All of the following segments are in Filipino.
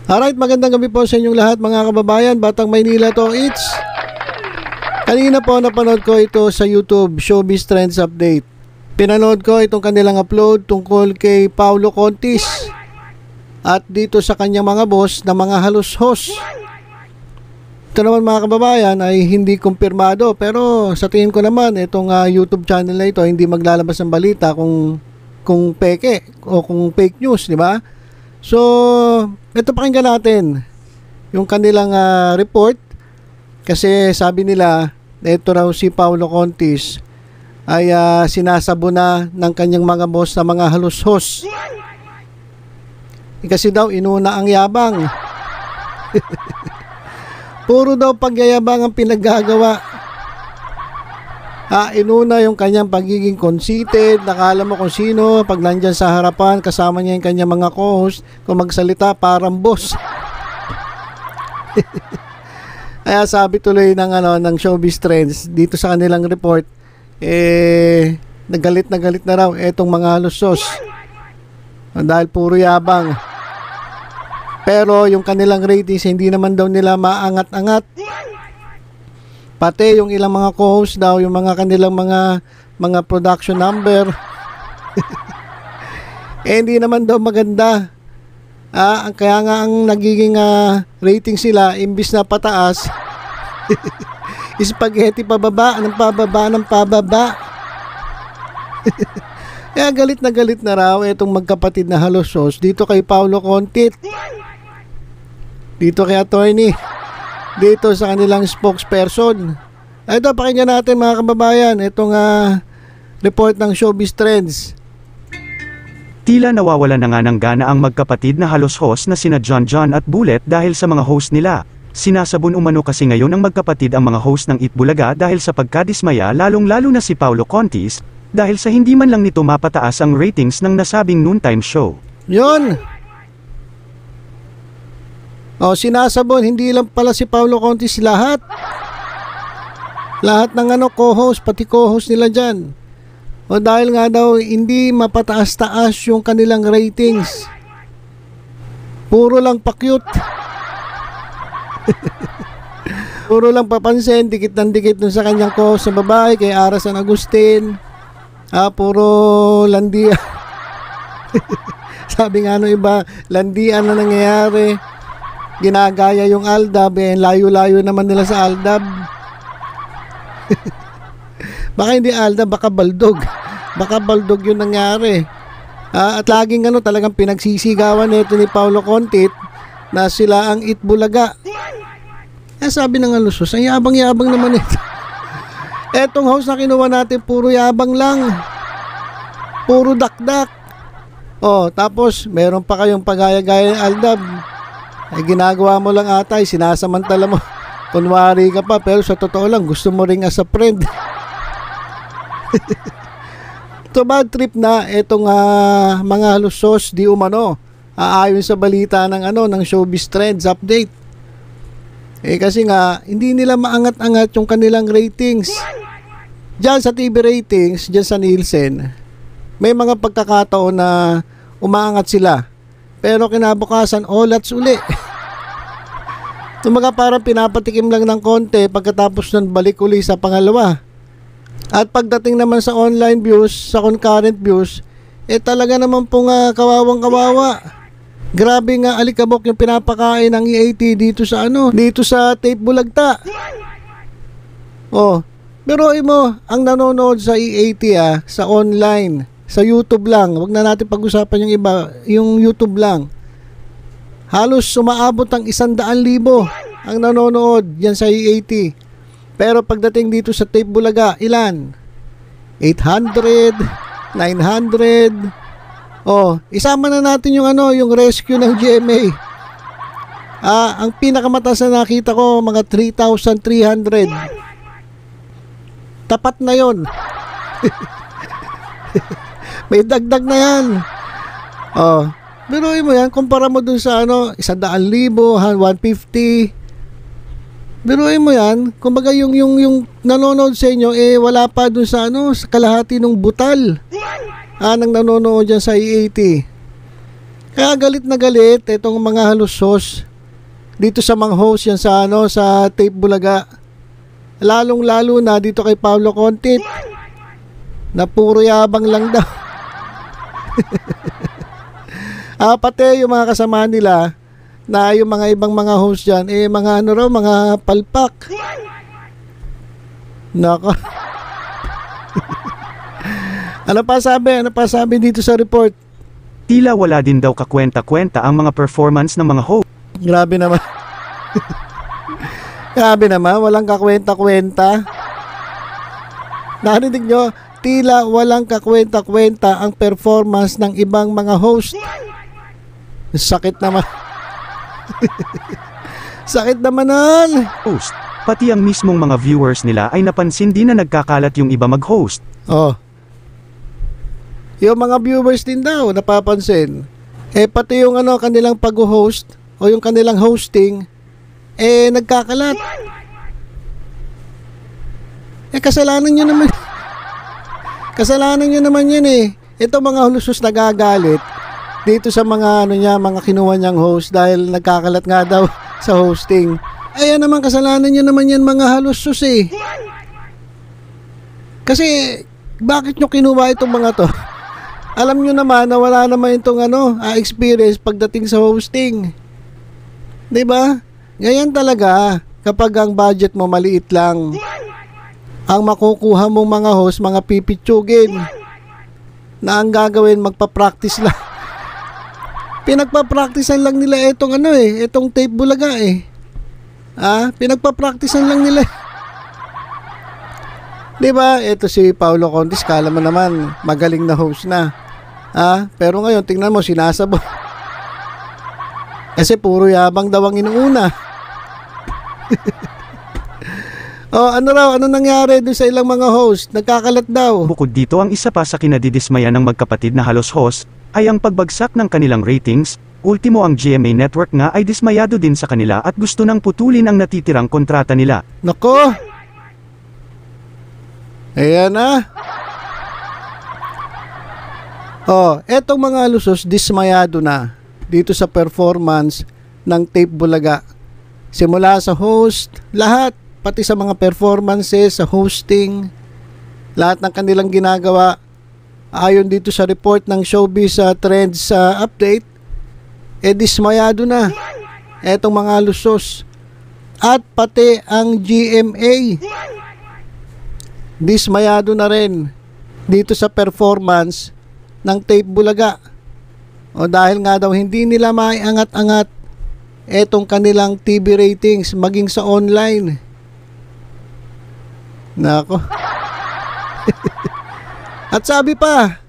Alright, magandang gabi po sa inyong lahat mga kababayan. Batang Maynila to, it's kanina po napanood ko ito sa YouTube, Showbiz Trends Update. Pinanood ko itong kanilang upload tungkol kay Paulo Contis at dito sa kanyang mga boss na mga halos-hos. Ito naman mga kababayan ay hindi kumpirmado, pero sa tingin ko naman itong YouTube channel na ito hindi maglalabas ng balita kung peke o kung fake news, di ba? So, ito pakinggan natin yung kanilang report kasi sabi nila ito raw si Paulo Contis ay sinasabo na ng kanyang mga boss na mga halos-hos. Kasi daw inuna ang yabang. Puro daw pagyayabang ang pinaggagawa. Inuna yung kanyang pagiging conceited, nakala mo kung sino, pag nandyan sa harapan, kasama niya yung kanyang mga co-host, kung magsalita parang boss. Kaya sabi tuloy ng Showbiz Trends, dito sa kanilang report, nagalit na raw etong mga halos-hos. Dahil puro yabang. Pero yung kanilang ratings, hindi naman daw nila maangat-angat. Pati yung ilang mga co-host daw, yung mga kanilang mga production number hindi naman daw maganda. Kaya nga ang nagiging rating sila imbis na pataas spaghetti pababa ng pababa. Kaya galit na raw itong magkapatid na halos-hos dito kay Paulo Contis, dito kay attorney, dito sa kanilang spokesperson. Ito, pakinggan natin mga kababayan itong report ng Showbiz Trends. Tila nawawala na nga ng gana ang magkapatid na halos-hos na sina John at Bullet dahil sa mga host nila. Sinasabon umano kasi ngayon ng magkapatid ang mga host ng Itbulaga dahil sa pagkadismaya, lalong-lalo na si Paulo Contis dahil sa hindi man lang nito mapataas ang ratings ng nasabing noontime show. Yun! Sinasabon, hindi lang pala si Paulo Contis, lahat ng co-host, pati co-host nila dyan. Dahil nga daw hindi mapataas-taas yung kanilang ratings. Puro lang pa-cute. Puro lang papansin, dikit ng dikit dun sa kanyang co-host na babae, kay Ara San Agustin. Puro landian. Sabi nga iba, landian na nangyayari. Ginagaya yung Aldab, layo-layo naman nila sa Aldab. Baka hindi Aldab, baka Baldog. Baka Baldog yung nangyari. At laging talagang pinagsisigawan nito ni Paulo Contis na sila ang Itbulaga. Sabi ng halos-hos, ang yabang-yabang naman ito. Etong host na kinuha natin, puro yabang lang. Puro dakdak. Tapos meron pa kayong pagaya-gaya ng Aldab. Ginagawa mo lang atay, sinasamantala mo. Kunwari ka pa, pero sa totoo lang, gusto mo ring as a friend. Ito bad trip na itong mga halos-hos di umano. Ayon sa balita ng Showbiz Trends Update. Kasi nga, hindi nila maangat-angat yung kanilang ratings. Diyan sa TV ratings, diyan sa Nielsen, may mga pagkakataon na umaangat sila. Pero kinabukasan, olats uli. Tumaga parang pinapatikim lang ng konti, pagkatapos nun balik uli sa pangalawa. At pagdating naman sa online views, sa concurrent views, talaga naman pong kawawang-kawawa. Grabe nga alikabok yung pinapakain ng EAT dito sa Tape Bulagta. Pero mo, ang nanonood sa EAT sa online, sa YouTube lang, wag na natin pag-usapan yung iba, yung YouTube lang. Halos sumaabot ang 100,000 ang nanonood yan sa EAT. Pero pagdating dito sa Tape Bulaga, ilan? 800, 900. Isama na natin yung yung rescue ng GMA. Ang pinakamataas na nakita ko, mga 3,300. Tapat na yon. May dagdag na yan. Pero mo yan, kumpara mo dun sa 100,000, 150. Pero mo yan, kumbaga yung nanonood sa inyo, wala pa dun sa sa kalahati ng butal. Nang nanonood dyan sa EAT. Kaya galit na galit itong mga halusos dito sa mga host yan sa sa Tape Bulaga. Lalong-lalo na dito kay Paulo Contit na puro yabang lang daw. Pati yung mga kasama nila na yung mga ibang mga host dyan, mga mga palpak. Nako. Ano pa sabi dito sa report? Tila wala din daw kakwenta-kwenta ang mga performance ng mga host. Grabe naman. Grabe naman, walang kakwenta-kwenta. Narinig nyo, tila walang kakwenta-kwenta ang performance ng ibang mga host. Sakit naman. Sakit naman nun. Host. Pati ang mismong mga viewers nila ay napansin din na nagkakalat yung iba mag-host. Oh. Yung mga viewers din daw napapansin. Pati yung kanilang pag-host o yung kanilang hosting nagkakalat. Kasalanan nyo naman. Kasalanan nyo naman yan Ito mga hulusos nagagalit dito sa mga mga kinuha niyang host dahil nagkakalat nga daw sa hosting. Ayan naman, kasalanan nyo naman yan mga halusos Kasi bakit nyo kinuha itong mga to? Alam nyo naman na wala naman itong experience pagdating sa hosting. 'Di ba? Ganyan talaga kapag ang budget mo maliit lang. Ang makukuha mong mga host, mga pipitsugin na ang gagawin magpa-practice lang. Pinagpa-practicean lang nila itong itong Tape Bulaga pinagpa-practicean lang nila. 'Di ba? Ito si Paulo Contis, kala mo naman magaling na host na. Pero ngayon tingnan mo, sinasabo. Kasi puro yabang daw ang inuuna. Ano nangyari doon sa ilang mga host? Nagkakalat daw. Bukod dito, ang isa pa sa kinadidismaya ng magkapatid na halos host ay ang pagbagsak ng kanilang ratings. Ultimo, ang GMA Network nga ay dismayado din sa kanila at gusto nang putulin ang natitirang kontrata nila. Nako! Ayan na. Etong mga lusos dismayado na dito sa performance ng Tape Bulaga. Simula sa host, lahat, pati sa mga performances, sa hosting, lahat ng kanilang ginagawa. Ayon dito sa report ng Showbiz Trends Update, dismayado na etong mga lusos. At pati ang GMA, dismayado na rin dito sa performance ng Tape Bulaga. Dahil nga daw hindi nila maiangat-angat etong kanilang TV ratings maging sa online. Nako. At sabi pa,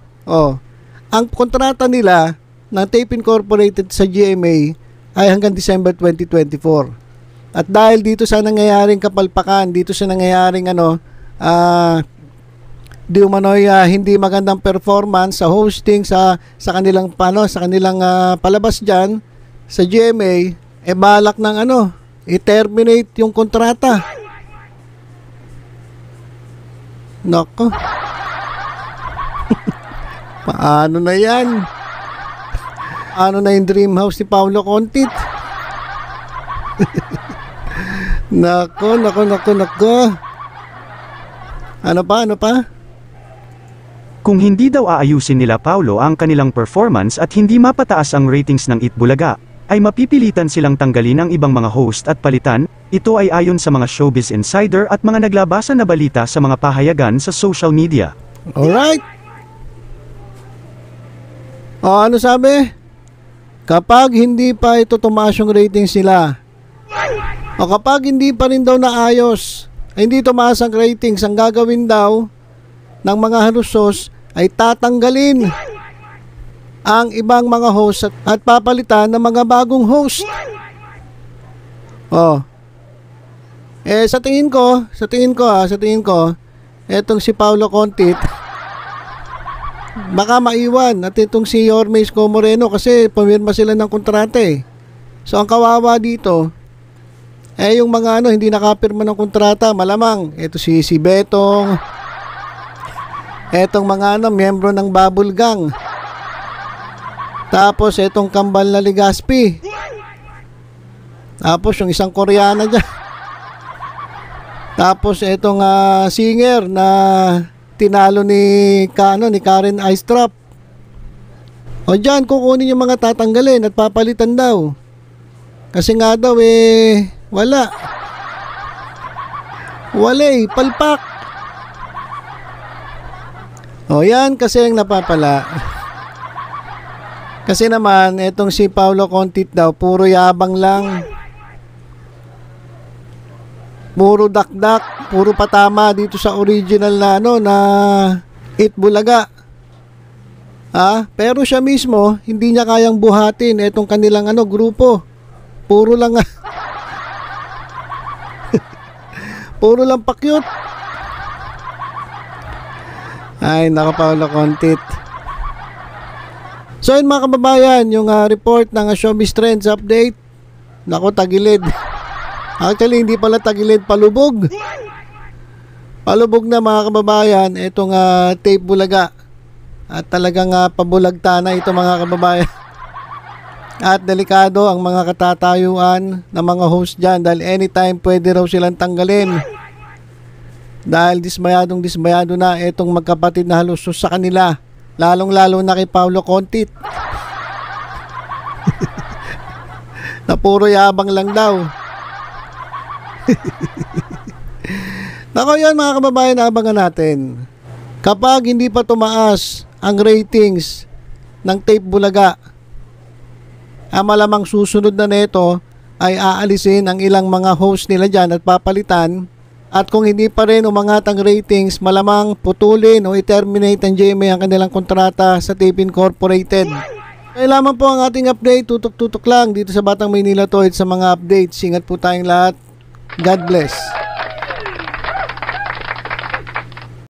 ang kontrata nila ng Tape Incorporated sa GMA ay hanggang December 2024. At dahil dito sa nangyayaring kapalpakan, dito sa nangyayaring di umano'y hindi magandang performance sa hosting sa kanilang sa kanilang palabas diyan sa GMA, balak ng i-terminate yung kontrata. Nako. Paano na yan? Ano na yung dream house ni Paulo Contit? Nako. Ano pa? Kung hindi daw aayusin nila Paulo ang kanilang performance at hindi mapataas ang ratings ng Itbulaga, ay mapipilitan silang tanggalin ang ibang mga host at palitan. Ito ay ayon sa mga Showbiz Insider at mga naglabasan na balita sa mga pahayagan sa social media. Alright. Ano sabi? Kapag hindi pa ito tumaas yung ratings nila, kapag hindi pa rin daw naayos, hindi tumaas ang ratings, ang gagawin daw ng mga halusos ay tatanggalin ang ibang mga host at papalitan ng mga bagong host. Sa tingin ko, etong si Paulo Contit, baka maiwan at itong si Yorme Isko Moreno kasi pumirma sila ng kontrata So ang kawawa dito, yung mga hindi nakapirma ng kontrata, malamang ito si Betong, etong mga miyembro ng Bubble Gang. Tapos itong kambal na Legaspi. Tapos yung isang Koreana dyan. Tapos itong singer na tinalo ni Karen Icetrap. O dyan, kukunin yung mga tatanggalin at papalitan daw. Kasi nga daw wala. Wala palpak. O yan kasi ang napapala. Kasi naman, etong si Paolo Contit daw, puro yabang lang. Puro dakdak, puro patama dito sa original na Itbulaga. Pero siya mismo, hindi niya kayang buhatin etong kanilang grupo. Puro lang puro lang pakyut. Ay, naka Paolo Contit. So yun mga kababayan, yung report ng Showbiz Trends Update. Nako, tagilid. Actually, hindi pala tagilid, palubog. Palubog na mga kababayan, itong tape bulaga. At talagang pabulagta na ito mga kababayan. At delikado ang mga katatayuan ng mga host dyan dahil anytime pwede raw silang tanggalin. Dahil dismayado na itong magkapatid na halusos sa kanila. Lalong-lalo na kay Paolo Contit. Na puro yabang lang daw. Nako yun mga kababayan, abangan natin. Kapag hindi pa tumaas ang ratings ng tape bulaga, malamang susunod na neto ay aalisin ang ilang mga host nila dyan at papalitan. At kung hindi pa rin umangat ang ratings, malamang putulin o i-terminate ang GMA ang kanilang kontrata sa Tape Incorporated. Kaya lamang po ang ating update, tutok-tutok lang dito sa Batang Maynila Toys sa mga updates. Ingat po tayong lahat. God bless.